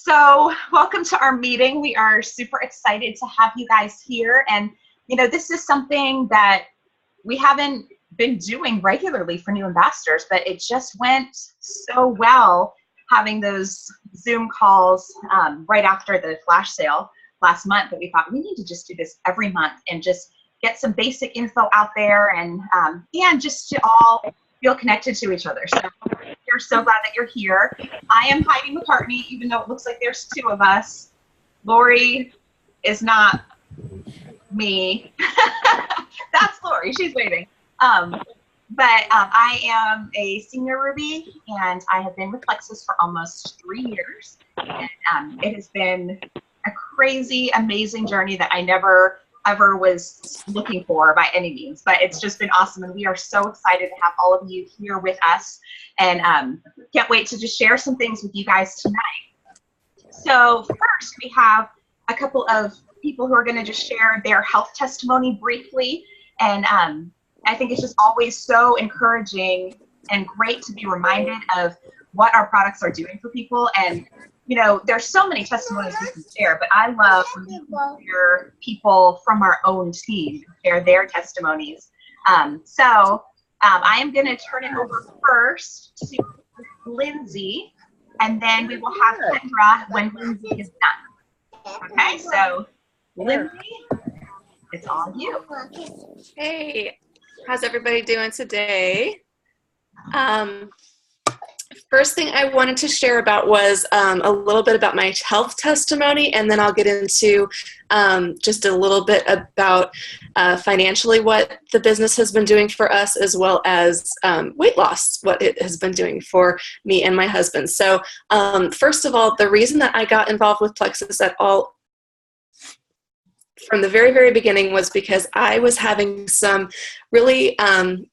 So, welcome to our meeting. We are super excited to have you guys here. And, this is something that we haven't been doing regularly for new ambassadors, but it just went so well having those Zoom calls right after the flash sale last month that we thought we need to just do this every month and just get some basic info out there and just to all feel connected to each other. So we're so glad that you're here. I am Heidi McCartney, even though it looks like there's two of us. Lori is not me. That's Lori, she's waiting. But I am a senior Ruby, and I have been with Plexus for almost 3 years. And it has been a crazy, amazing journey that I never ever was looking for by any means, but it's just been awesome, and we are so excited to have all of you here with us, and can't wait to just share some things with you guys tonight. So first, we have a couple of people who are going to just share their health testimony briefly, and I think it's just always so encouraging and great to be reminded of what our products are doing for people. And there's so many testimonies we can share, but I love when we can hear people from our own team share their testimonies. So I am going to turn it over first to Lindsay, and then we will have Kendra when Lindsay is done. Okay, so Lindsay, it's all you. Hey, how's everybody doing today? First thing I wanted to share about was a little bit about my health testimony, and then I'll get into just a little bit about financially what the business has been doing for us, as well as weight loss, what it has been doing for me and my husband. So first of all, the reason that I got involved with Plexus at all from the very, very beginning was because I was having some really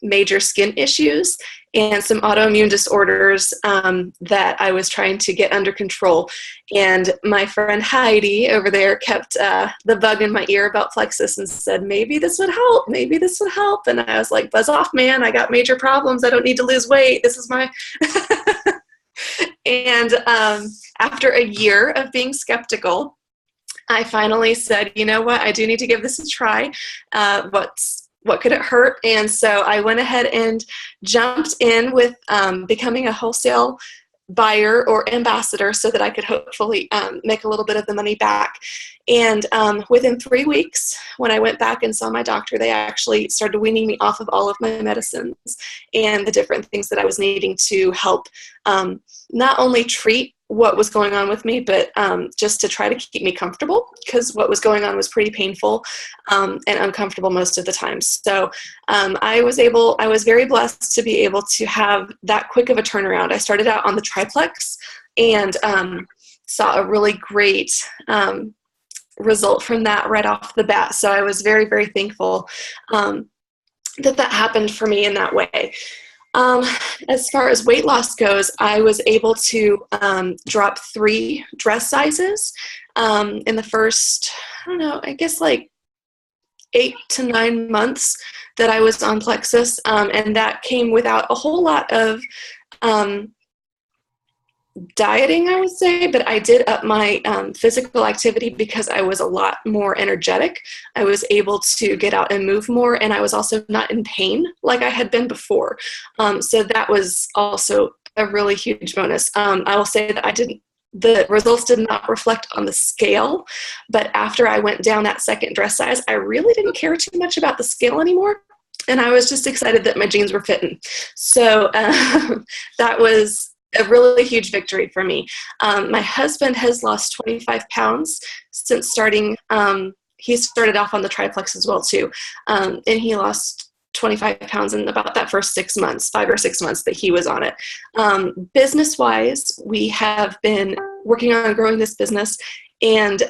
major skin issues and some autoimmune disorders that I was trying to get under control. And my friend Heidi over there kept the bug in my ear about Plexus and said, maybe this would help, maybe this would help. And I was like, buzz off, man, I got major problems. I don't need to lose weight. This is my... And after a year of being skeptical, I finally said, you know what, I do need to give this a try. What could it hurt? And so I went ahead and jumped in with becoming a wholesale buyer or ambassador so that I could hopefully make a little bit of the money back. And within 3 weeks, when I went back and saw my doctor, they actually started weaning me off of all of my medicines and the different things that I was needing to help not only treat what was going on with me, but just to try to keep me comfortable, because what was going on was pretty painful and uncomfortable most of the time. So I was very blessed to be able to have that quick of a turnaround. I started out on the triplex and saw a really great result from that right off the bat. So I was very, very thankful that happened for me in that way. As far as weight loss goes, I was able to drop 3 dress sizes in the first, I guess like 8 to 9 months that I was on Plexus, and that came without a whole lot of dieting, I would say, but I did up my physical activity because I was a lot more energetic. I was able to get out and move more, and I was also not in pain like I had been before. So that was also a really huge bonus. I will say that the results did not reflect on the scale, but after I went down that second dress size, I really didn't care too much about the scale anymore. And I was just excited that my jeans were fitting. So that was a really huge victory for me. My husband has lost 25 pounds since starting. He started off on the triplex as well too. And he lost 25 pounds in about that first 6 months, 5 or 6 months that he was on it. Business-wise, we have been working on growing this business, and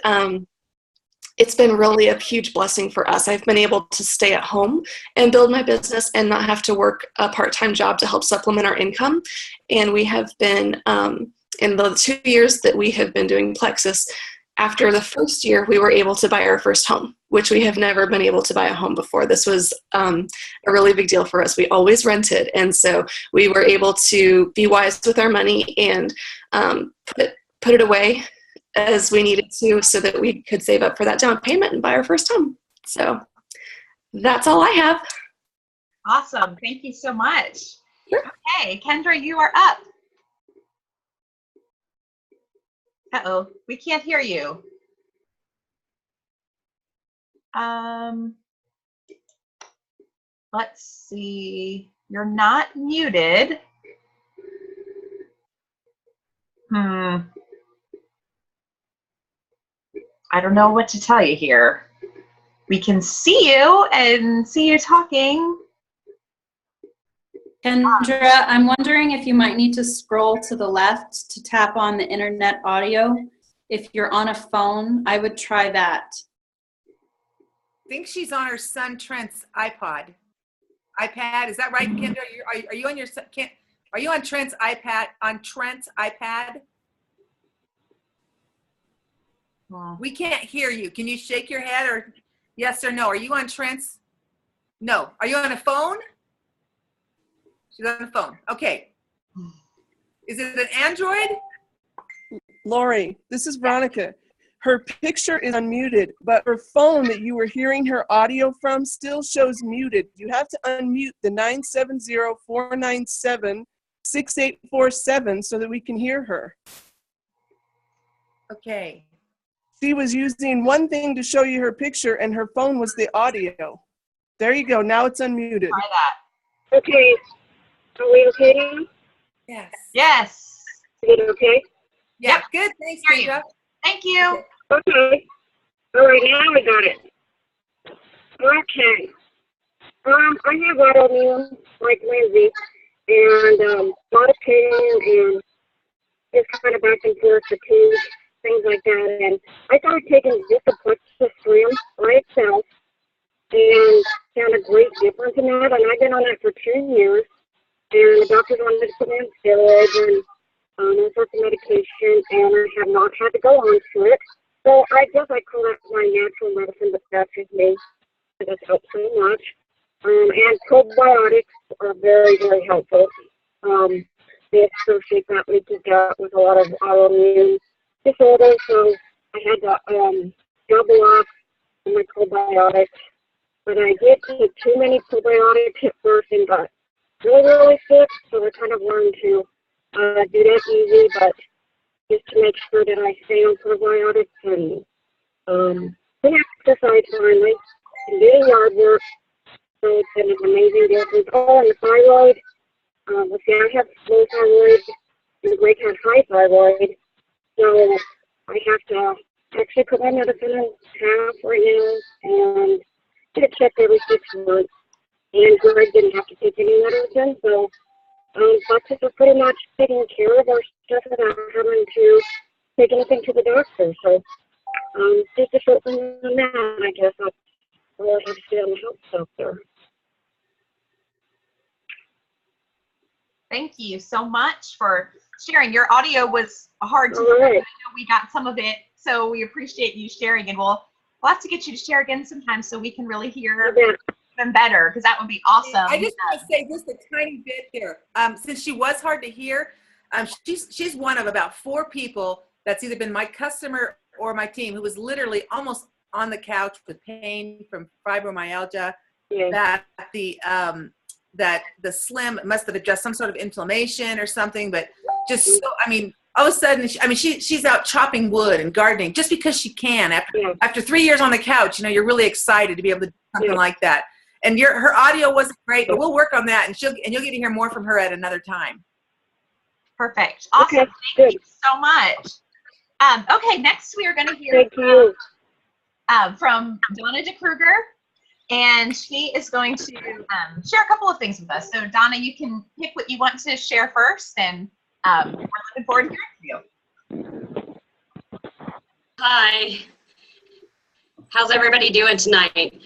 it's been really a huge blessing for us. I've been able to stay at home and build my business and not have to work a part-time job to help supplement our income. And we have been, in the 2 years that we have been doing Plexus, after the first year, we were able to buy our first home, which we have never been able to buy a home before. This was a really big deal for us. We always rented. And so we were able to be wise with our money and put it away as we needed to so that we could save up for that down payment and buy our first home. So that's all I have. Awesome. Thank you so much. Sure. Okay, Kendra, you are up. Uh-oh, we can't hear you. Let's see. You're not muted. I don't know what to tell you here. We can see you and see you talking. Kendra, I'm wondering if you might need to scroll to the left to tap on the internet audio. If you're on a phone, I would try that. I think she's on her son Trent's iPad. Is that right, Kendra? Are you on your son? Are you on Trent's iPad? On Trent's iPad? We can't hear you. Can you shake your head or yes or no? Are you on Trent's? No. Are you on a phone? She's on the phone. Okay. Is it an Android? Lori, this is Veronica. Her picture is unmuted, but her phone that you were hearing her audio from still shows muted. You have to unmute the 970-497-6847 so that we can hear her. Okay. She was using one thing to show you her picture, and her phone was the audio. There you go. Now it's unmuted. Try that. Okay. Are we okay now? Yes. Yes. Is it okay? Yeah. Good. Thanks, Hear you. Kendra. Thank you. Okay. All right, now I got it. Okay. I have autoimmune like Lindsay, and a lot of pain and just kind of back and forth fatigue, things like that. And I started taking Zicaplexis Slim by itself and found a great difference in that. And I've been on that for 2 years. And the doctors wanted to put me on steroids and all sorts of medication, and I have not had to go on to it. So I guess I call that my natural medicine, but that's just me. It has helped so much. And probiotics are very, very helpful. They associate that leaky gut with a lot of autoimmune disorders, so I had to double up on my probiotics. But I did take too many probiotics at first and got really, really sick, so I kind of learned to do that easy, but just to make sure that I stay on probiotics and exercise finally and doing yard work. So it's been an amazing difference. Oh, and the thyroid. Let's see, I have low thyroid and Greg has high thyroid. So I have to actually put my medicine in half right now and get it checked every 6 months. And Greg didn't have to take any medicine, so doctors are pretty much taking care of our stuff without having to take anything to the doctor. So just a short thing on that, I guess I'll really have to stay on the health stuff there. Thank you so much for sharing. Your audio was hard to hear. All right. I know we got some of it, so we appreciate you sharing, and we'll have to get you to share again sometime so we can really hear even better, because that would be awesome. I just want to say just a tiny bit here. Since she was hard to hear, she's one of about 4 people that's either been my customer or my team who was literally almost on the couch with pain from fibromyalgia. Yeah. That the Slim must have addressed some sort of inflammation or something, but just so, I mean, all of a sudden, she's out chopping wood and gardening just because she can. After 3 years on the couch, you're really excited to be able to do something like that. And her audio wasn't great, but we'll work on that, and you'll get to hear more from her at another time. Perfect. Awesome. Okay, Thank you so much. Okay, next we are going to hear from Donna DeKruger, and she is going to share a couple of things with us. So Donna, you can pick what you want to share first, and we're looking forward to hearing from you. Hi. How's everybody doing tonight?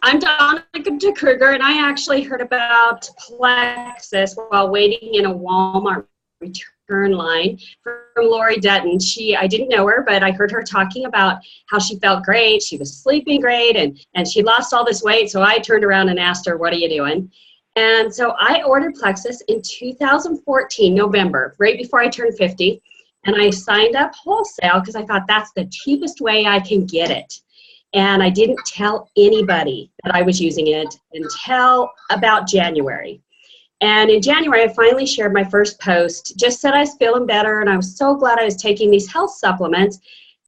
I'm Donna DeKruger, and I actually heard about Plexus while waiting in a Walmart return line from Lori Dutton. I didn't know her, but I heard her talking about how she felt great. She was sleeping great, and she lost all this weight. So I turned around and asked her, what are you doing? And so I ordered Plexus in 2014, November, right before I turned 50. And I signed up wholesale because I thought that's the cheapest way I can get it. And I didn't tell anybody that I was using it until about January. And in January, I finally shared my first post, just said I was feeling better, and I was so glad I was taking these health supplements.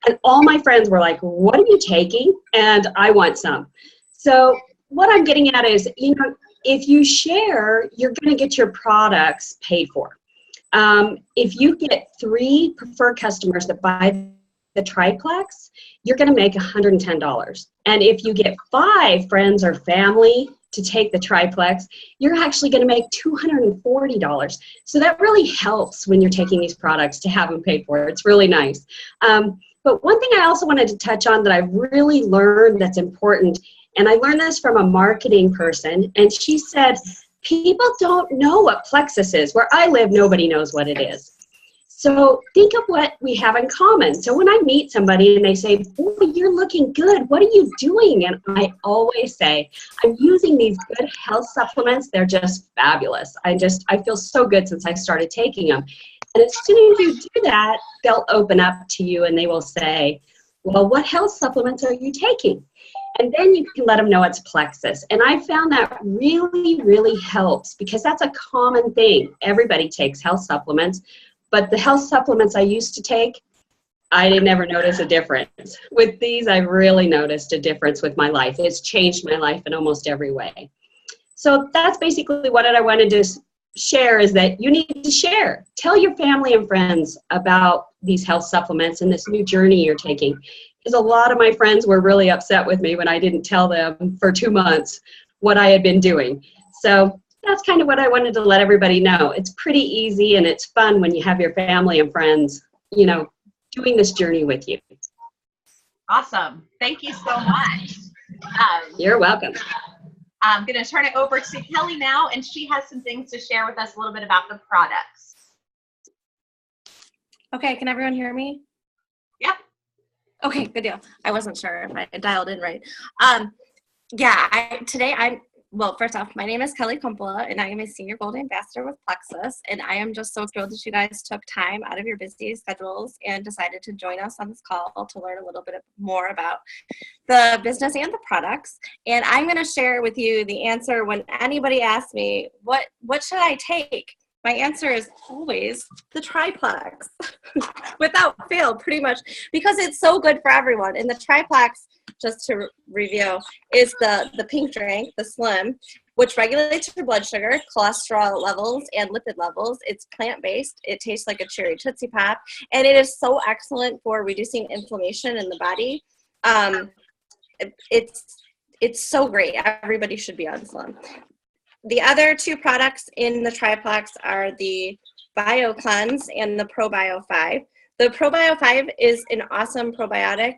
And all my friends were like, what are you taking? And I want some. So what I'm getting at is, you know, if you share, you're going to get your products paid for. If you get 3 preferred customers that buy the triplex, you're going to make $110. And if you get 5 friends or family to take the triplex, you're actually going to make $240. So that really helps when you're taking these products to have them paid for. It's really nice. But one thing I also wanted to touch on that I've really learned that's important, and I learned this from a marketing person, and she said, people don't know what Plexus is. Where I live, nobody knows what it is. So think of what we have in common. So when I meet somebody and they say, boy, you're looking good, what are you doing? And I always say, I'm using these good health supplements. They're just fabulous. I feel so good since I started taking them. And as soon as you do that, they'll open up to you and they will say, well, what health supplements are you taking? And then you can let them know it's Plexus. And I found that really, really helps because that's a common thing. Everybody takes health supplements, but the health supplements I used to take, I didn't ever notice a difference. With these, I really noticed a difference with my life. It's changed my life in almost every way. So that's basically what I wanted to share, is that you need to share. Tell your family and friends about these health supplements and this new journey you're taking. Because a lot of my friends were really upset with me when I didn't tell them for 2 months what I had been doing. So that's kind of what I wanted to let everybody know. It's pretty easy and it's fun when you have your family and friends, you know, doing this journey with you. Awesome. Thank you so much. You're welcome. I'm going to turn it over to Kelly now, and she has some things to share with us a little bit about the products. Okay, can everyone hear me? Yep. Okay, good deal. I wasn't sure if I dialed in right. Well, first off, my name is Kelly Kumpola, and I am a Senior Gold Ambassador with Plexus, and I am just so thrilled that you guys took time out of your busy schedules and decided to join us on this call to learn a little bit more about the business and the products. And I'm going to share with you the answer when anybody asks me, what should I take? My answer is always the triplex, without fail, pretty much, because it's so good for everyone. And the triplex, just to review, is the pink drink, the Slim, which regulates your blood sugar, cholesterol levels, and lipid levels. It's plant-based. It tastes like a cherry Tootsie Pop, and it is so excellent for reducing inflammation in the body. It's so great. Everybody should be on Slim. The other 2 products in the triplex are the BioCleanse and the ProBio 5. The ProBio 5 is an awesome probiotic.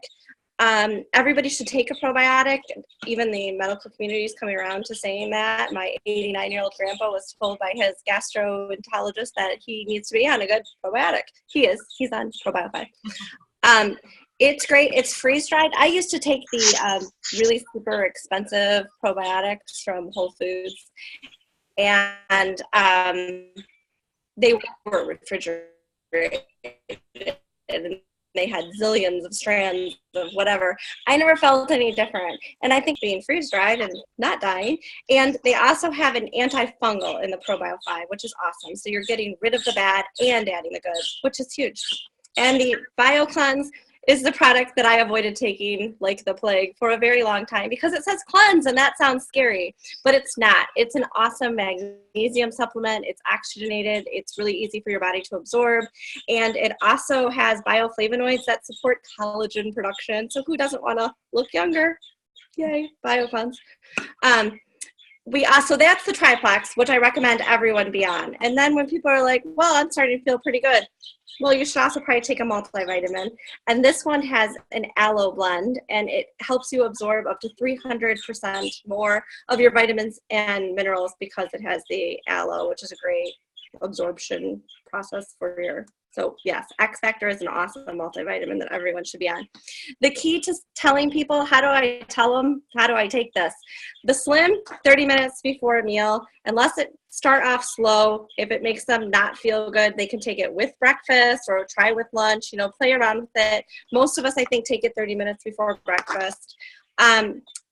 Everybody should take a probiotic. Even the medical community is coming around to saying that. My 89-year-old grandpa was told by his gastroenterologist that he needs to be on a good probiotic. He's on ProBio 5. It's great. It's freeze-dried. I used to take the really super expensive probiotics from Whole Foods, and they were refrigerated, and they had zillions of strands of whatever. I never felt any different. And I think being freeze-dried and not dying. And they also have an antifungal in the ProBio 5, which is awesome. So you're getting rid of the bad and adding the good, which is huge. And the BioCleanse is the product that I avoided taking like the plague for a very long time because it says cleanse and that sounds scary, but it's not. It's an awesome magnesium supplement. It's oxygenated. It's really easy for your body to absorb. And it also has bioflavonoids that support collagen production. So who doesn't want to look younger? Yay, BioCleanse. So that's the triplex, which I recommend everyone be on. And then when people are like, well, I'm starting to feel pretty good. Well, you should also probably take a multivitamin. And this one has an aloe blend, and it helps you absorb up to 300% more of your vitamins and minerals because it has the aloe, which is a great absorption process for your. So yes, X Factor is an awesome multivitamin that everyone should be on. The key to telling people, how do I tell them, how do I take this? The Slim, 30 minutes before a meal, unless it start off slow. If it makes them not feel good, they can take it with breakfast or try with lunch, you know, play around with it. Most of us, I think, take it 30 minutes before breakfast.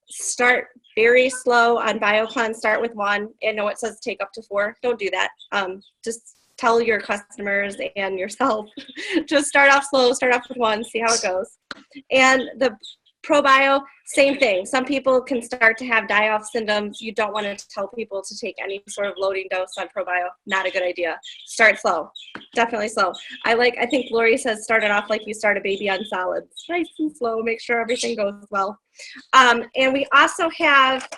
Start very slow on BioCleanse. Start with 1. I know it says take up to 4. Don't do that. Just tell your customers and yourself, just start off slow, start off with 1, see how it goes. And the ProBio, same thing. Some people can start to have die-off symptoms. You don't want to tell people to take any sort of loading dose on ProBio. Not a good idea. Start slow. Definitely slow. I think Lori says start it off like you start a baby on solids. Nice and slow. Make sure everything goes well. And we also have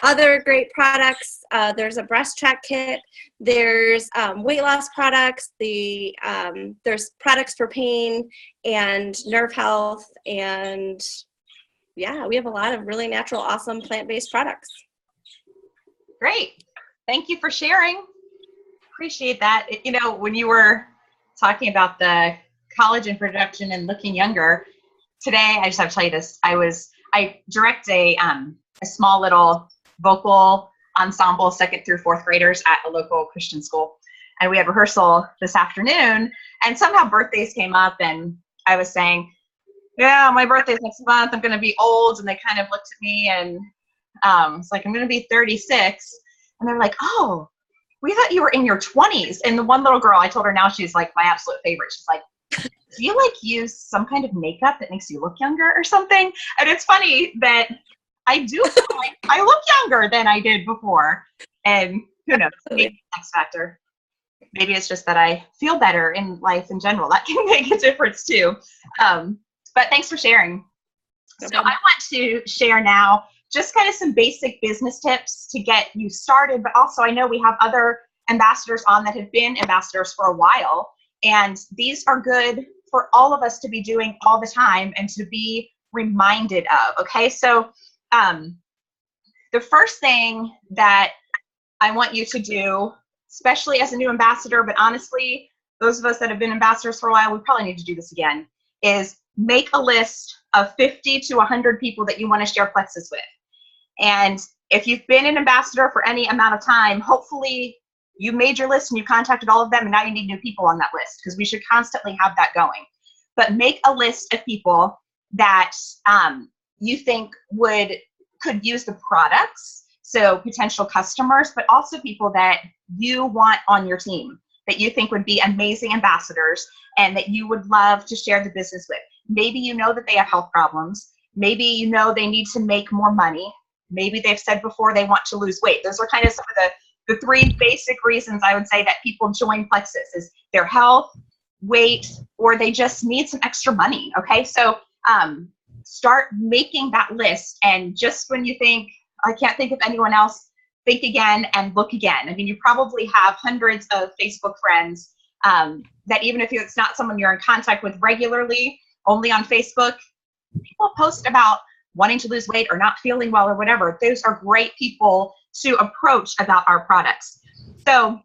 other great products. There's a breast check kit. There's weight loss products. There's products for pain and nerve health. And yeah, we have a lot of really natural, awesome plant-based products. Great. Thank you for sharing. Appreciate that. You know, when you were talking about the collagen production and looking younger, today, I just have to tell you this. I direct a small little vocal ensemble, 2nd through 4th graders at a local Christian school. And we had rehearsal this afternoon, and somehow birthdays came up, and I was saying, yeah, my birthday's next month. I'm going to be old. And they kind of looked at me, and it's like, I'm going to be 36. And they're like, oh, we thought you were in your 20s. And the one little girl, I told her now she's like my absolute favorite. She's like, do you like use some kind of makeup that makes you look younger or something? And it's funny that I do feel like I look younger than I did before. And who knows, maybe X Factor. Maybe it's just that I feel better in life in general. That can make a difference too. But thanks for sharing. So I want to share now just kind of some basic business tips to get you started. But also I know we have other ambassadors on that have been ambassadors for a while. And these are good for all of us to be doing all the time and to be reminded of. Okay, so the first thing that I want you to do, especially as a new ambassador, but honestly, those of us that have been ambassadors for a while, we probably need to do this again, is make a list of 50 to 100 people that you want to share Plexus with. And if you've been an ambassador for any amount of time, hopefully you made your list and you contacted all of them, and now you need new people on that list, because we should constantly have that going. But make a list of people that you think could use the products, so potential customers, but also people that you want on your team, that you think would be amazing ambassadors and that you would love to share the business with. Maybe you know that they have health problems. Maybe you know they need to make more money. Maybe they've said before they want to lose weight. Those are kind of some of the 3 basic reasons I would say that people join Plexus is their health, weight, or they just need some extra money. Okay, so start making that list, and just when you think, I can't think of anyone else, think again and look again. I mean, you probably have hundreds of Facebook friends that even if it's not someone you're in contact with regularly, only on Facebook, people post about wanting to lose weight or not feeling well or whatever. Those are great people to approach about our products. So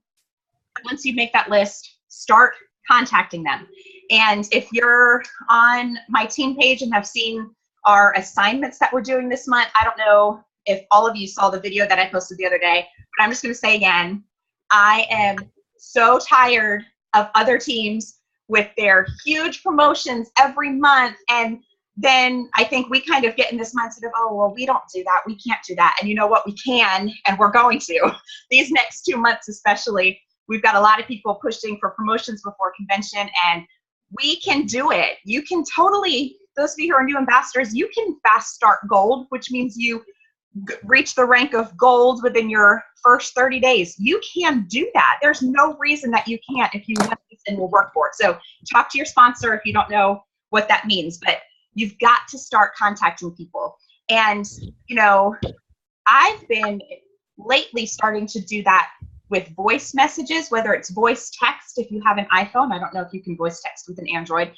once you make that list, start contacting them. And if you're on my team page and have seen our assignments that we're doing this month, I don't know if all of you saw the video that I posted the other day, but I'm just going to say again, I am so tired of other teams with their huge promotions every month. And then I think we kind of get in this mindset of, oh, well, we don't do that. We can't do that. And you know what? We can, and we're going to. These next 2 months especially, we've got a lot of people pushing for promotions before convention, and we can do it. You can totally, those of you who are new ambassadors, you can fast start gold, which means you reach the rank of gold within your first 30 days. You can do that. There's no reason that you can't if you want this and will work for it. So talk to your sponsor if you don't know what that means, but you've got to start contacting people. And, you know, I've been lately starting to do that with voice messages, whether it's voice text if you have an iPhone. I don't know if you can voice text with an Android,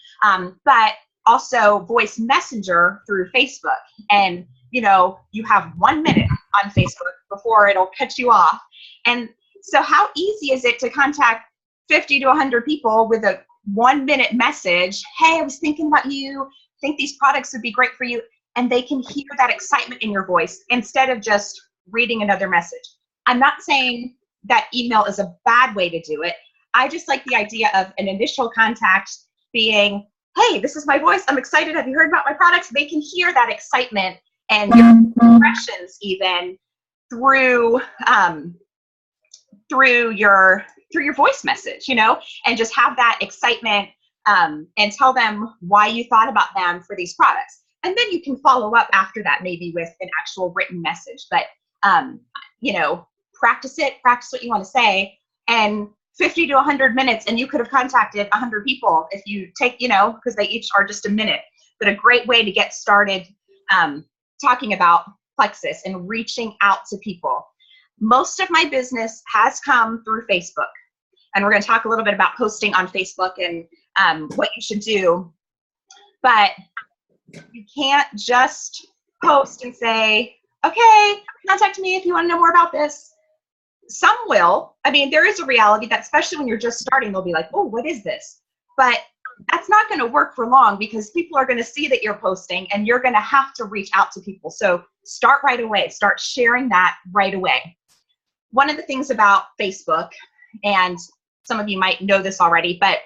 but also voice messenger through Facebook. And, you know, you have 1 minute on Facebook before it'll cut you off. And So how easy is it to contact 50 to 100 people with a 1-minute message? Hey, I was thinking about you, think these products would be great for you. And they can hear that excitement in your voice instead of just reading another message. I'm not saying that email is a bad way to do it. I just like the idea of an initial contact being, hey, this is my voice. I'm excited. Have you heard about my products? They can hear that excitement and your impressions even through your voice message, you know, and just have that excitement and tell them why you thought about them for these products. And then you can follow up after that, maybe with an actual written message. But, you know, practice what you want to say. And 50 to 100 minutes, and you could have contacted 100 people if you take, you know, because they each are just a minute. But a great way to get started talking about Plexus and reaching out to people. Most of my business has come through Facebook. And we're going to talk a little bit about posting on Facebook and what you should do. But you can't just post and say, okay, contact me if you want to know more about this. Some will. I mean, there is a reality that especially when you're just starting, they'll be like, oh, what is this? But that's not going to work for long because people are going to see that you're posting and you're going to have to reach out to people. So start right away. Start sharing that right away. One of the things about Facebook, and some of you might know this already, but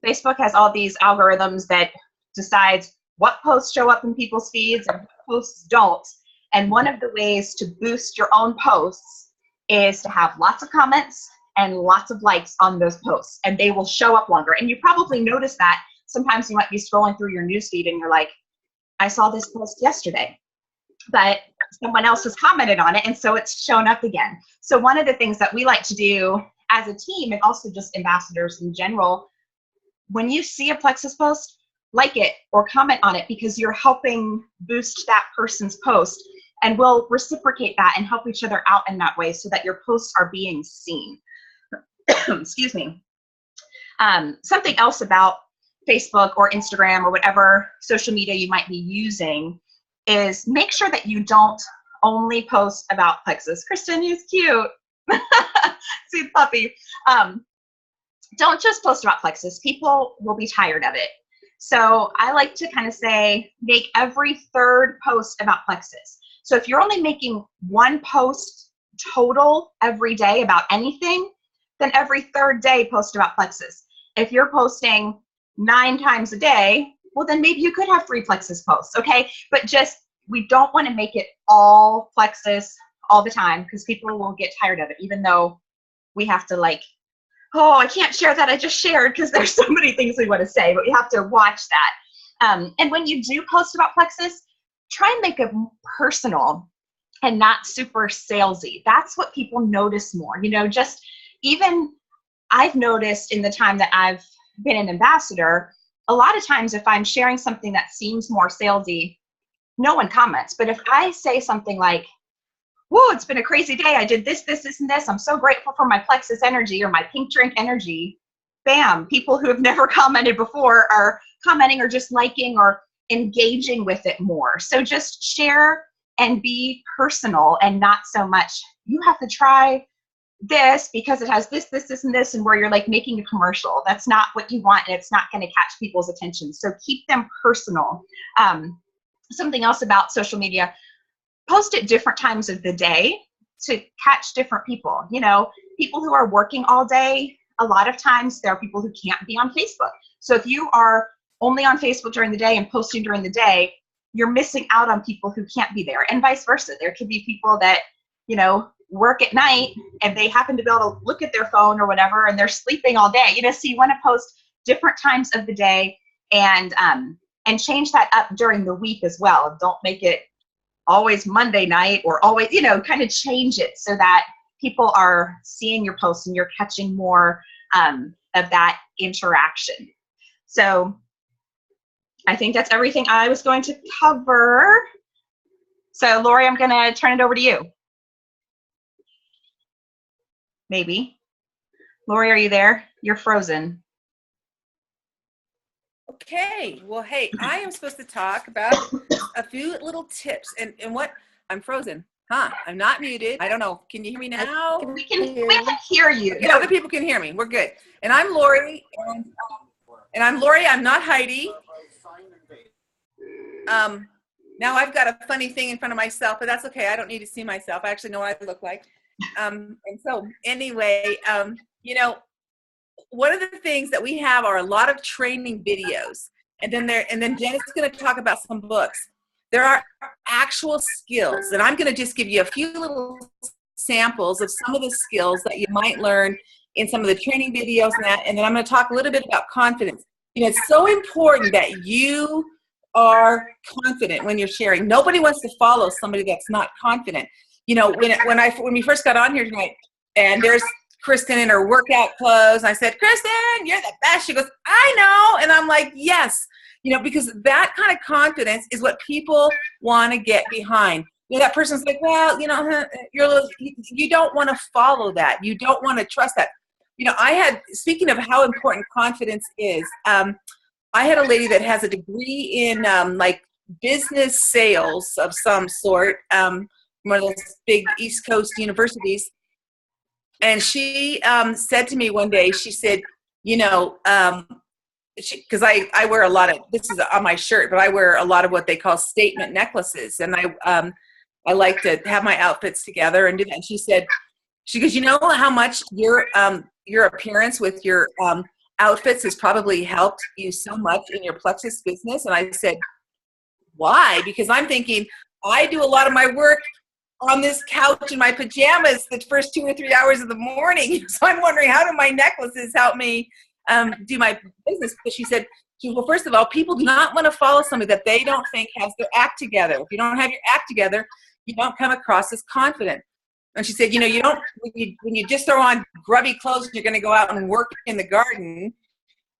Facebook has all these algorithms that decides what posts show up in people's feeds and what posts don't. And one of the ways to boost your own posts is to have lots of comments and lots of likes on those posts, and they will show up longer. And you probably notice that sometimes you might be scrolling through your newsfeed and you're like, I saw this post yesterday, but someone else has commented on it, and so it's shown up again. So one of the things that we like to do as a team, and also just ambassadors in general, when you see a Plexus post, like it or comment on it, because you're helping boost that person's post, and we'll reciprocate that and help each other out in that way so that your posts are being seen. Excuse me. Something else about Facebook or Instagram or whatever social media you might be using is make sure that you don't only post about Plexus. Kristen, he's cute. Sweet puppy. Don't just post about Plexus. People will be tired of it. So I like to kind of say, make every third post about Plexus. So if you're only making one post total every day about anything, then every third day post about Plexus. If you're posting 9 times a day, well, then maybe you could have 3 Plexus posts, okay? But just, we don't want to make it all Plexus all the time because people will get tired of it, even though we have to like, oh, I can't share that I just shared because there's so many things we want to say, but we have to watch that. And when you do post about Plexus, try and make it personal and not super salesy. That's what people notice more. You know, just even I've noticed in the time that I've been an ambassador, a lot of times if I'm sharing something that seems more salesy, no one comments. But if I say something like, whoa, it's been a crazy day. I did this, this, this, and this. I'm so grateful for my Plexus energy or my pink drink energy. Bam, people who have never commented before are commenting or just liking or engaging with it more. So just share and be personal and not so much, you have to try this because it has this, this, this, and this, and where you're like making a commercial. That's not what you want, and it's not going to catch people's attention. So keep them personal. Something else about social media, post at different times of the day to catch different people. You know, people who are working all day, a lot of times there are people who can't be on Facebook. So if you are only on Facebook during the day and posting during the day, you're missing out on people who can't be there, and vice versa. There could be people that, you know, work at night and they happen to be able to look at their phone or whatever and they're sleeping all day. You know, so you want to post different times of the day and change that up during the week as well. Don't make it always Monday night or always, you know, kind of change it so that people are seeing your posts and you're catching more of that interaction. So I think that's everything I was going to cover. So Lori, I'm going to turn it over to you. Maybe. Lori, are you there? You're frozen. Okay, well, hey, I am supposed to talk about a few little tips and what, I'm frozen. I'm not muted. I don't know. Can you hear me now? We can hear you. Yeah, other people can hear me. We're good. And I'm Lori. And I'm Lori. I'm not Heidi. Now I've got a funny thing in front of myself, but that's okay. I don't need to see myself. I actually know what I look like. And so anyway, you know, one of the things that we have are a lot of training videos. And then Jen's going to talk about some books. There are actual skills, and I'm going to just give you a few little samples of some of the skills that you might learn in some of the training videos and then I'm going to talk a little bit about confidence. You know, it's so important that you are confident when you're sharing. Nobody wants to follow somebody that's not confident. You know, when we first got on here tonight, and there's Kristen in her workout clothes, and I said, Kristen, you're the best. She goes, I know. And I'm like, yes. You know, because that kind of confidence is what people want to get behind. You know, that person's like, well, you know, you don't want to follow that. You don't want to trust that. You know, speaking of how important confidence is, I had a lady that has a degree in like business sales of some sort, one of those big East Coast universities. And she said to me one day, she said, you know, because I wear a lot of, this is on my shirt, but I wear a lot of what they call statement necklaces. And I like to have my outfits together and do that. And she goes, you know how much your appearance with your outfits has probably helped you so much in your Plexus business? And I said, why? Because I'm thinking, I do a lot of my work on this couch in my pajamas the first 2 or 3 hours of the morning. So I'm wondering, how do my necklaces help me do my business? But she said, well, first of all, people do not want to follow somebody that they don't think has their act together. If you don't have your act together, you don't come across as confident. And she said, you know, you don't, when you just throw on grubby clothes and you're going to go out and work in the garden,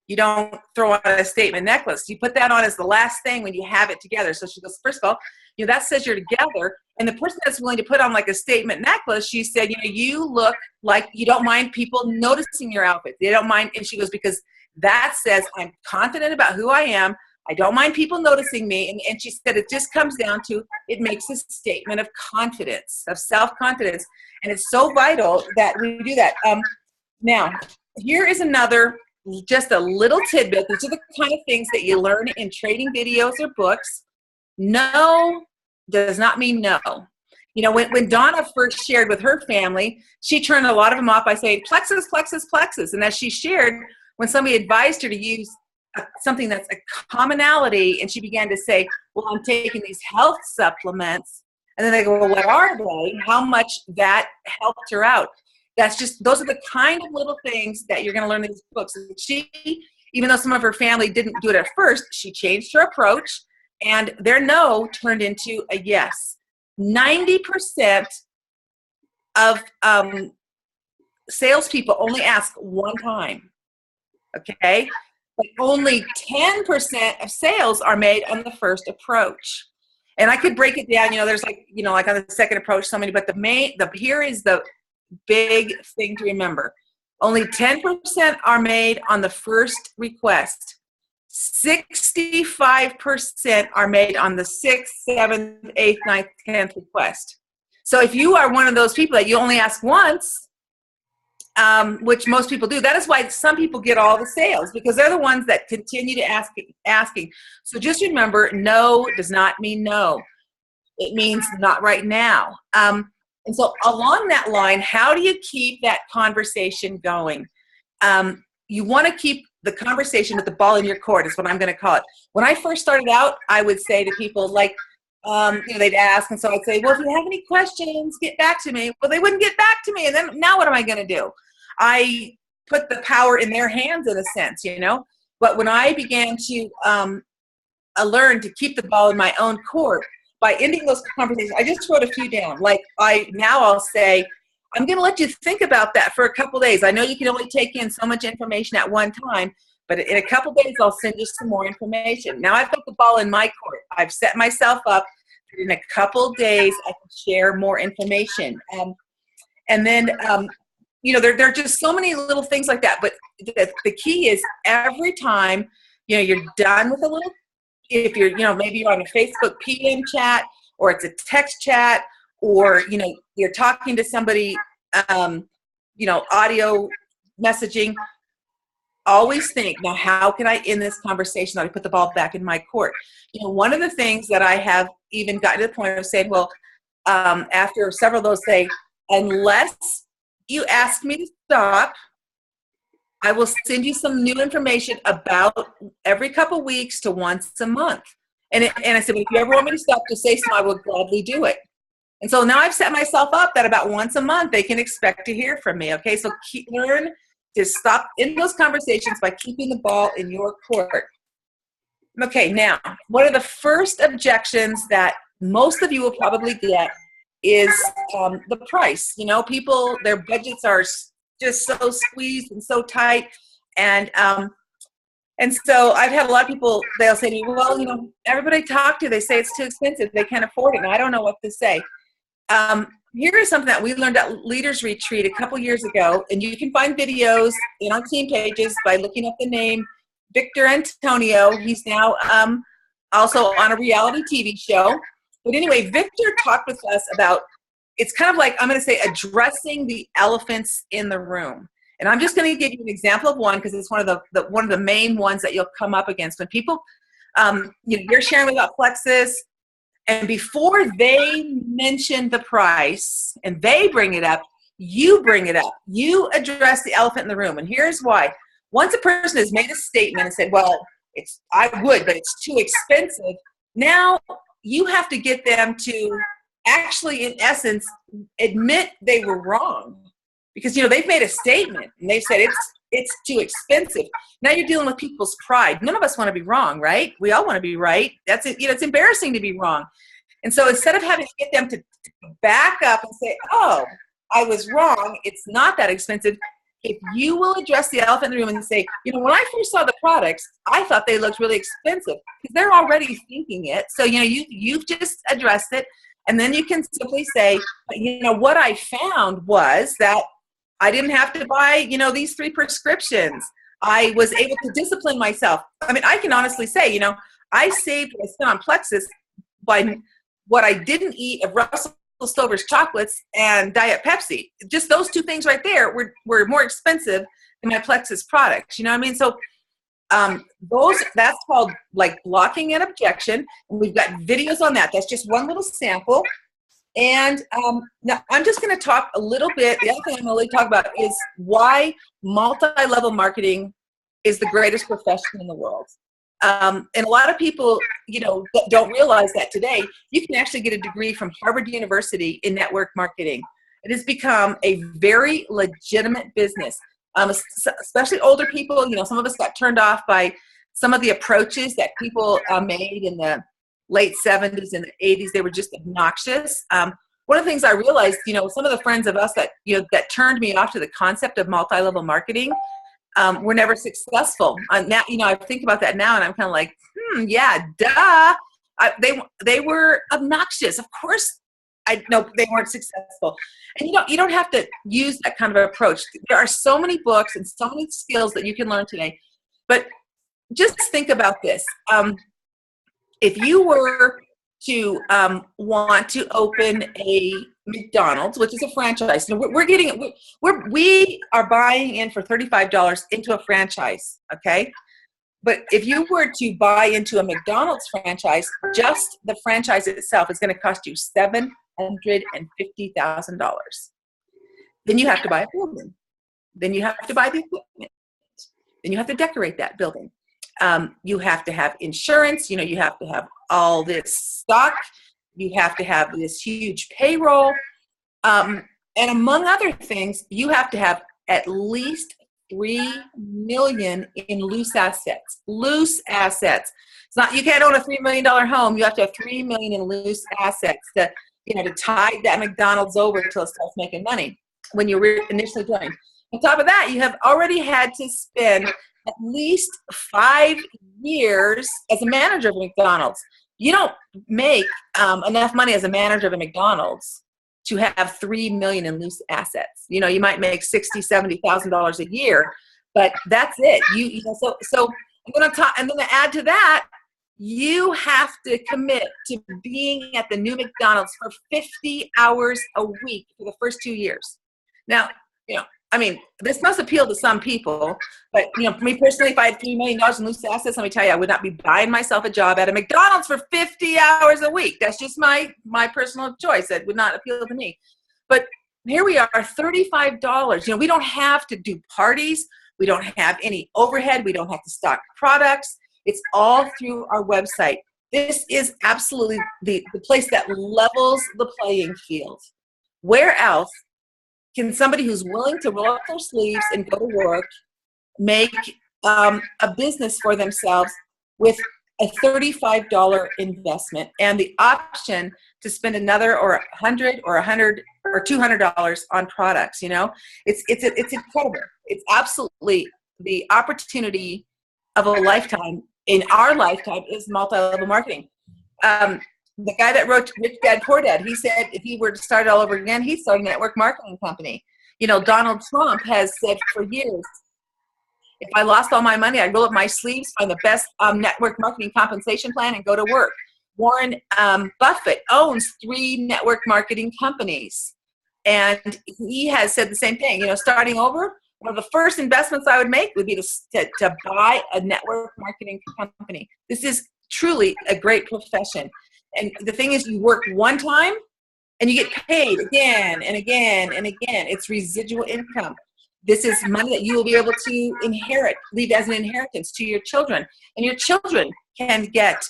you don't throw on a statement necklace. You put that on as the last thing when you have it together. So she goes, first of all, you know, that says you're together. And the person that's willing to put on like a statement necklace, she said, you know, you look like you don't mind people noticing your outfit. They don't mind. And she goes, because that says I'm confident about who I am. I don't mind people noticing me. And she said, it just comes down to, it makes a statement of confidence, of self-confidence. And it's so vital that we do that. Now, here is another, just a little tidbit. These are the kind of things that you learn in training videos or books. No does not mean no. You know, when Donna first shared with her family, she turned a lot of them off by saying, plexus, plexus, plexus. And as she shared, when somebody advised her to use something that's a commonality, and she began to say, well, I'm taking these health supplements. And then they go, well, what are they? How much that helped her out. That's just, those are the kind of little things that you're going to learn in these books. And she, even though some of her family didn't do it at first, she changed her approach, and their no turned into a yes. 90% of salespeople only ask one time, okay? But only 10% of sales are made on the first approach. And I could break it down, you know, there's like, you know, like on the second approach, somebody, but here is the big thing to remember. Only 10% are made on the first request. 65% are made on the 6th, 7th, 8th, 9th, 10th request. So if you are one of those people that you only ask once, which most people do, that is why some people get all the sales, because they're the ones that continue to asking. So just remember, no does not mean no. It means not right now. And so along that line, how do you keep that conversation going? You want to keep the conversation with the ball in your court is what I'm going to call it. When I first started out, I would say to people like, you know, they'd ask, and so I'd say, well, if you have any questions, get back to me. Well, they wouldn't get back to me, and then now what am I going to do? I put the power in their hands in a sense, you know. But when I began to learn to keep the ball in my own court by ending those conversations, I just wrote a few down. Like I'll say, I'm going to let you think about that for a couple days. I know you can only take in so much information at one time, but in a couple days, I'll send you some more information. Now I've got the ball in my court. I've set myself up. In a couple days, I can share more information. And then, you know, there are just so many little things like that. But the key is every time, you know, you're done with a little, if you're, you know, maybe you're on a Facebook PM chat, or it's a text chat, or, you know, you're talking to somebody, you know, audio messaging, always think, now how can I end this conversation? How do I put the ball back in my court? You know, one of the things that I have even gotten to the point of saying, well, after several of those say, unless you ask me to stop, I will send you some new information about every couple weeks to once a month. And I said, well, if you ever want me to stop, just say so, I will gladly do it. And so now I've set myself up that about once a month they can expect to hear from me. Okay, so learn to stop in those conversations by keeping the ball in your court. Okay, now, one of the first objections that most of you will probably get is the price. You know, people, their budgets are just so squeezed and so tight. And so I've had a lot of people, they'll say to me, well, you know, everybody I talk to, they say it's too expensive. They can't afford it. And I don't know what to say. Here is something that we learned at Leaders Retreat a couple years ago. And you can find videos in our team pages by looking up the name Victor Antonio. He's now also on a reality TV show. But anyway, Victor talked with us about, it's kind of like, I'm going to say, addressing the elephants in the room. And I'm just going to give you an example of one because it's one of the main ones that you'll come up against when people, you know, you're sharing about Plexus, and before they mention the price and they bring it up, you bring it up. You address the elephant in the room, and here's why. Once a person has made a statement and said, well, I would, but it's too expensive, now you have to get them to actually, in essence, admit they were wrong. Because, you know, they've made a statement and they've said it's too expensive. Now you're dealing with people's pride. None of us want to be wrong, right? We all want to be right. That's it. You know, it's embarrassing to be wrong. And so instead of having to get them to back up and say, oh, I was wrong, it's not that expensive, if you will address the elephant in the room and say, you know, when I first saw the products, I thought they looked really expensive, because they're already thinking it. So, you know, you've just addressed it. And then you can simply say, you know, what I found was that I didn't have to buy, you know, these 3 prescriptions. I was able to discipline myself. I mean, I can honestly say, you know, I saved what I spent on Plexus by what I didn't eat of Russell Stover's chocolates and Diet Pepsi. Just those 2 things right there were more expensive than my Plexus products. You know what I mean? So that's called like blocking an objection. And we've got videos on that. That's just one little sample. And now I'm just going to talk a little bit. The other thing I'm going to talk about is why multi-level marketing is the greatest profession in the world. And a lot of people, you know, don't realize that today you can actually get a degree from Harvard University in network marketing. It has become a very legitimate business, especially older people. You know, some of us got turned off by some of the approaches that people made in the late 70s and the 80s. They were just obnoxious. One of the things I realized, you know, some of the friends of us that, you know, that turned me off to the concept of multi-level marketing were never successful. Now, you know, I think about that now and I'm kind of like, yeah, duh. They were obnoxious. Of course, I know they weren't successful. And you don't have to use that kind of approach. There are so many books and so many skills that you can learn today. But just think about this. If you were to want to open a McDonald's, which is a franchise, you know, we are buying in for $35 into a franchise, okay? But if you were to buy into a McDonald's franchise, just the franchise itself is going to cost you $750,000. Then you have to buy a building. Then you have to buy the equipment. Then you have to decorate that building. You have to have insurance. You know, you have to have all this stock. You have to have this huge payroll. And among other things, you have to have at least $3 million in loose assets. Loose assets. It's not, you can't own a $3 million home. You have to have $3 million in loose assets to, you know, to tide that McDonald's over until it starts making money when you initially joined. On top of that, you have already had to spend at least 5 years as a manager of McDonald's. You don't make enough money as a manager of a McDonald's to have $3 million in loose assets. You know, you might make $60,000, $70,000 a year, but that's it. You know, so I'm going to talk, and then to add to that, You have to commit to being at the new McDonald's for 50 hours a week for the first 2 years. Now, I mean, this must appeal to some people, but for me personally, if I had $3 million in loose assets, let me tell you, I would not be buying myself a job at a McDonald's for 50 hours a week. That's just my personal choice. That would not appeal to me. But here we are, $35. We don't have to do parties. We don't have any overhead. We don't have to stock products. It's all through our website. This is absolutely the place that levels the playing field. Where else can somebody who's willing to roll up their sleeves and go to work make a business for themselves with a $35 investment and the option to spend another or $100 or $200 on products? It's incredible. It's absolutely the opportunity of a lifetime. In our lifetime is multi-level marketing. The guy that wrote Rich Dad Poor Dad, he said if he were to start all over again, he'd start a network marketing company. Donald Trump has said for years, if I lost all my money, I'd roll up my sleeves, find the best network marketing compensation plan, and go to work. Warren Buffett owns 3 network marketing companies. And he has said the same thing. Starting over, one of the first investments I would make would be to buy a network marketing company. This is truly a great profession. And the thing is, you work one time and you get paid again and again and again. It's residual income. This is money that you will be able to inherit, leave as an inheritance to your children. And your children can get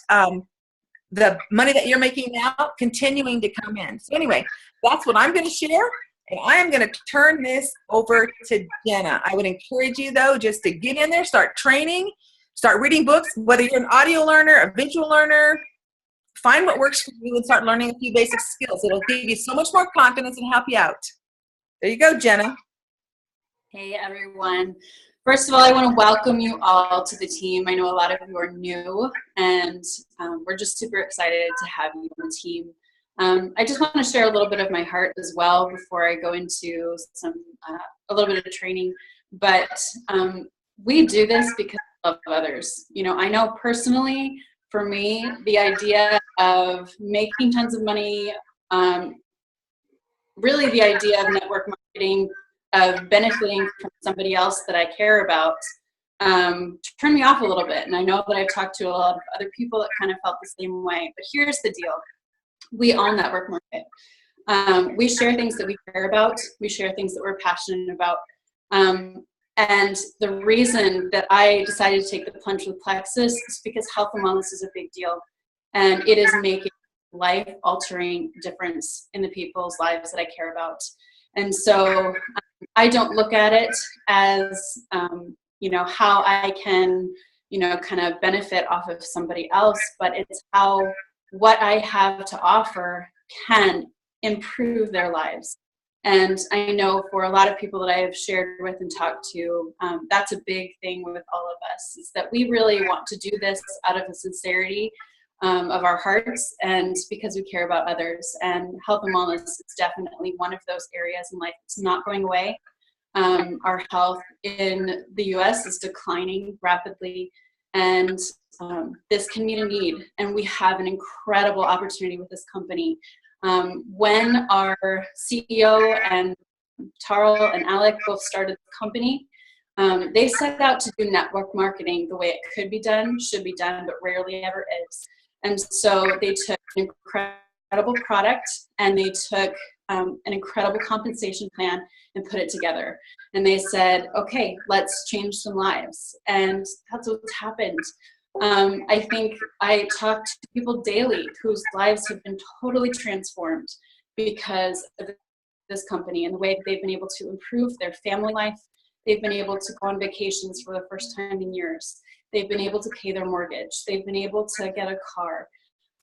the money that you're making now continuing to come in. So anyway, that's what I'm going to share. And I am going to turn this over to Jenna. I would encourage you, though, just to get in there, start training, start reading books, whether you're an audio learner, a visual learner. Find what works for you and start learning a few basic skills. It'll give you so much more confidence and help you out. There you go, Jenna. Hey, everyone. First of all, I want to welcome you all to the team. I know a lot of you are new, and we're just super excited to have you on the team. I just want to share a little bit of my heart as well before I go into a little bit of training. But we do this because of others. I know personally, for me, the idea of making tons of money, really the idea of network marketing, of benefiting from somebody else that I care about, turned me off a little bit. And I know that I've talked to a lot of other people that kind of felt the same way. But here's the deal. We all network market. We share things that we care about. We share things that we're passionate about. And the reason that I decided to take the plunge with Plexus is because health and wellness is a big deal. And it is making life-altering difference in the people's lives that I care about. And so I don't look at it as, how I can, kind of benefit off of somebody else, but it's how what I have to offer can improve their lives. And I know for a lot of people that I have shared with and talked to, that's a big thing with all of us, is that we really want to do this out of the sincerity of our hearts and because we care about others. And health and wellness is definitely one of those areas in life. It's not going away. Our health in the US is declining rapidly, and this can meet a need. And we have an incredible opportunity with this company. When our CEO and Tarl and Alec both started the company, they set out to do network marketing the way it could be done, should be done, but rarely ever is. And so they took an incredible product and they took an incredible compensation plan and put it together. And they said, okay, let's change some lives. And that's what's happened. I think I talk to people daily whose lives have been totally transformed because of this company and the way that they've been able to improve their family life. They've been able to go on vacations for the first time in years. They've been able to pay their mortgage. They've been able to get a car.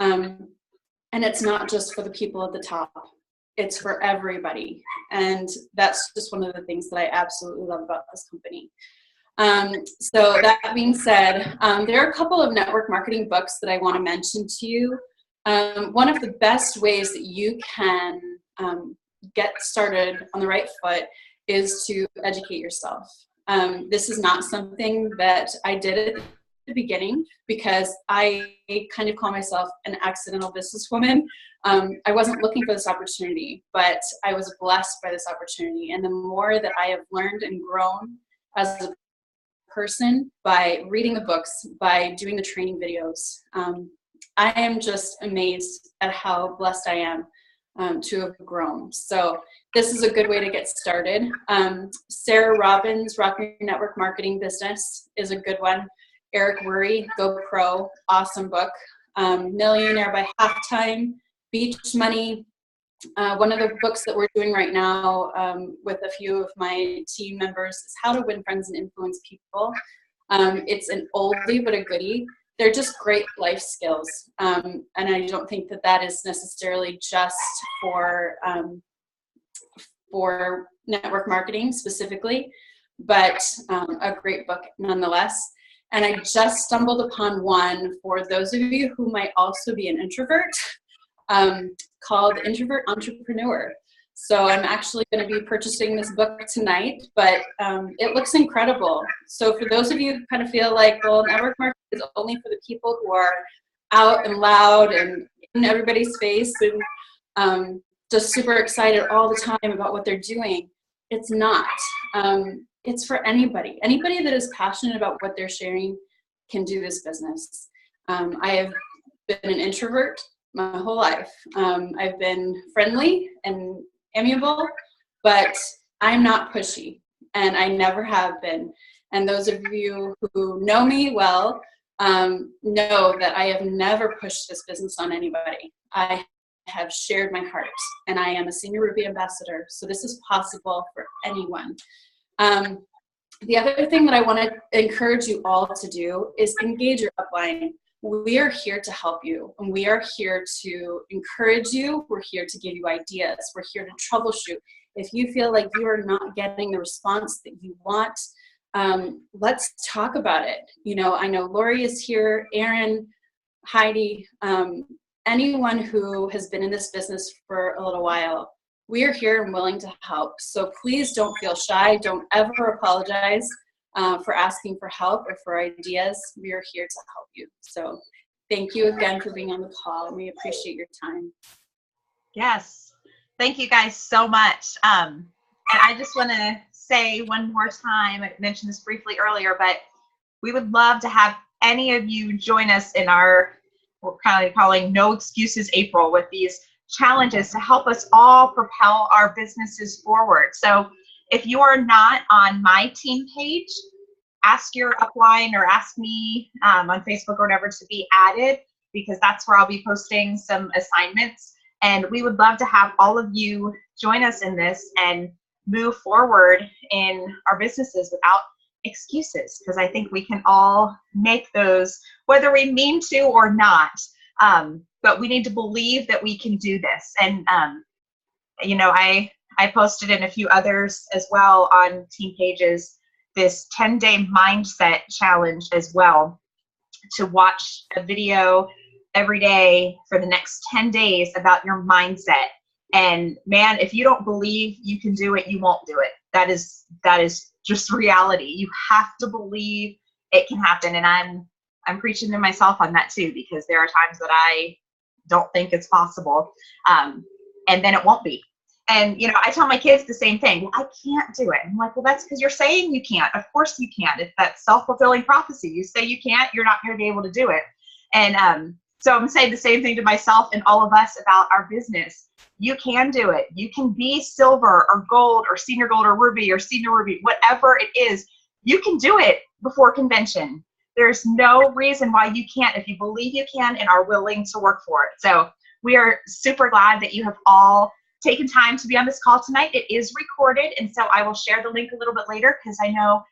And it's not just for the people at the top. It's for everybody. And that's just one of the things that I absolutely love about this company. So that being said, there are a couple of network marketing books that I want to mention to you. One of the best ways that you can get started on the right foot is to educate yourself. This is not something that I did at the beginning because I kind of call myself an accidental businesswoman. I wasn't looking for this opportunity, but I was blessed by this opportunity. And the more that I have learned and grown as a person by reading the books, by doing the training videos, I am just amazed at how blessed I am to have grown. So this is a good way to get started. Sarah Robbins, Rock Your Network Marketing Business is a good one. Eric Worre, Go Pro, awesome book. Millionaire by Halftime, Beach Money. One of the books that we're doing right now with a few of my team members is How to Win Friends and Influence People. It's an oldie but a goodie. They're just great life skills. And I don't think that that is necessarily just for network marketing specifically, but a great book nonetheless. And I just stumbled upon one for those of you who might also be an introvert, called Introvert Entrepreneur. So I'm actually going to be purchasing this book tonight, but it looks incredible. So for those of you who kind of feel like, well, network marketing is only for the people who are out and loud and in everybody's face and just super excited all the time about what they're doing, it's not. It's for anybody. Anybody that is passionate about what they're sharing can do this business. I have been an introvert my whole life. I've been friendly and amiable, but I'm not pushy, and I never have been. And those of you who know me well know that I have never pushed this business on anybody. I have shared my heart, and I am a Senior Ruby Ambassador, so this is possible for anyone. The other thing that I want to encourage you all to do is engage your upline. We are here to help you, and we are here to encourage you. We're here to give you ideas. We're here to troubleshoot. If you feel like you are not getting the response that you want, let's talk about it. You know, I know Lori is here, Erin, Heidi, anyone who has been in this business for a little while. We are here and willing to help. So please don't feel shy. Don't ever apologize for asking for help or for ideas. We are here to help you. So thank you again for being on the call. We appreciate your time. Yes. Thank you guys so much. And I just want to say one more time, I mentioned this briefly earlier, but we would love to have any of you join us in our, we're kind of calling No Excuses April, with these challenges to help us all propel our businesses forward. So if you are not on my team page, ask your upline or ask me on Facebook or whatever to be added, because that's where I'll be posting some assignments. And we would love to have all of you join us in this and move forward in our businesses without excuses, because I think we can all make those, whether we mean to or not. But we need to believe that we can do this. And, you know, I posted in a few others as well on team pages this 10-day mindset challenge as well, to watch a video every day for the next 10 days about your mindset. And man, if you don't believe you can do it, you won't do it. That is just reality. You have to believe it can happen. And I'm preaching to myself on that too, because there are times that I don't think it's possible. And then it won't be. And, you know, I tell my kids the same thing. Well, I can't do it. I'm like, well, that's because you're saying you can't. Of course you can. It's that self-fulfilling prophecy. You say you can't, you're not going to be able to do it. And so I'm saying the same thing to myself and all of us about our business. You can do it. You can be silver or gold or senior gold or ruby or senior ruby, whatever it is. You can do it before convention. There's no reason why you can't if you believe you can and are willing to work for it. So we are super glad that you have all taken time to be on this call tonight. It is recorded, and so I will share the link a little bit later, because I know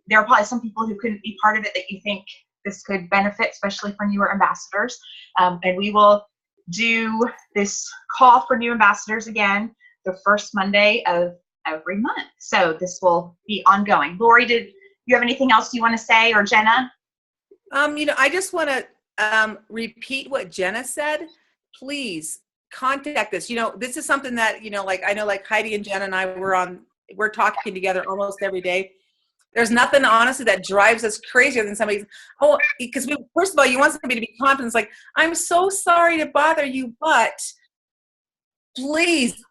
there are probably some people who couldn't be part of it that you think this could benefit, especially for newer ambassadors. And we will do this call for new ambassadors again the first Monday of every month. So this will be ongoing. Lori, did you have anything else you want to say, or Jenna? You know, I just want to repeat what Jenna said. Please contact us. You know, this is something that, you know, like I know like Heidi and Jenna and I we're talking together almost every day. There's nothing, honestly, that drives us crazier than somebody's, because first of all, you want somebody to be confident. It's like, I'm so sorry to bother you, but please,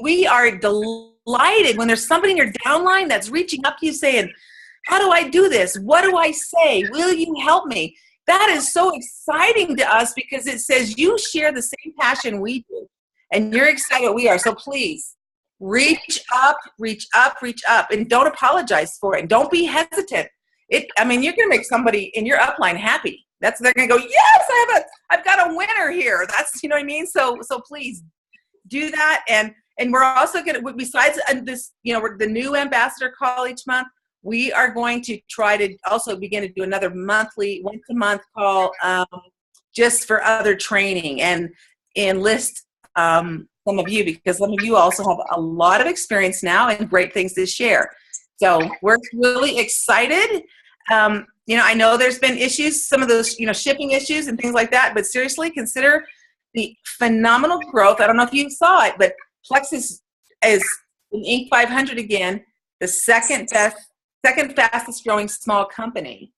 we are delighted when there's somebody in your downline that's reaching up to you saying, how do I do this? What do I say? Will you help me? That is so exciting to us because it says you share the same passion we do and you're excited we are. So please reach up, and don't apologize for it. And don't be hesitant. You're going to make somebody in your upline happy. They're going to go, yes, I've got a winner here. That's, you know what I mean? So please do that. And we're also going to, besides this, we're the new ambassador call each month. We are going to try to also begin to do another once a month call just for other training and enlist some of you, because some of you also have a lot of experience now and great things to share. So we're really excited. I know there's been issues, some of those, shipping issues and things like that, but seriously consider the phenomenal growth. I don't know if you saw it, but Plex is in Inc. 500 again, the second fastest growing small company,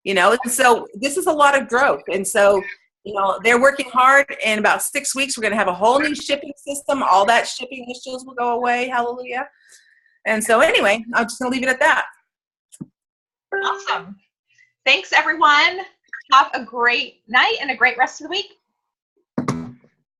and so this is a lot of growth. And so, they're working hard. In about 6 weeks, we're going to have a whole new shipping system. All that shipping issues will go away. Hallelujah. And so anyway, I'm just going to leave it at that. Awesome. Thanks, everyone. Have a great night and a great rest of the week.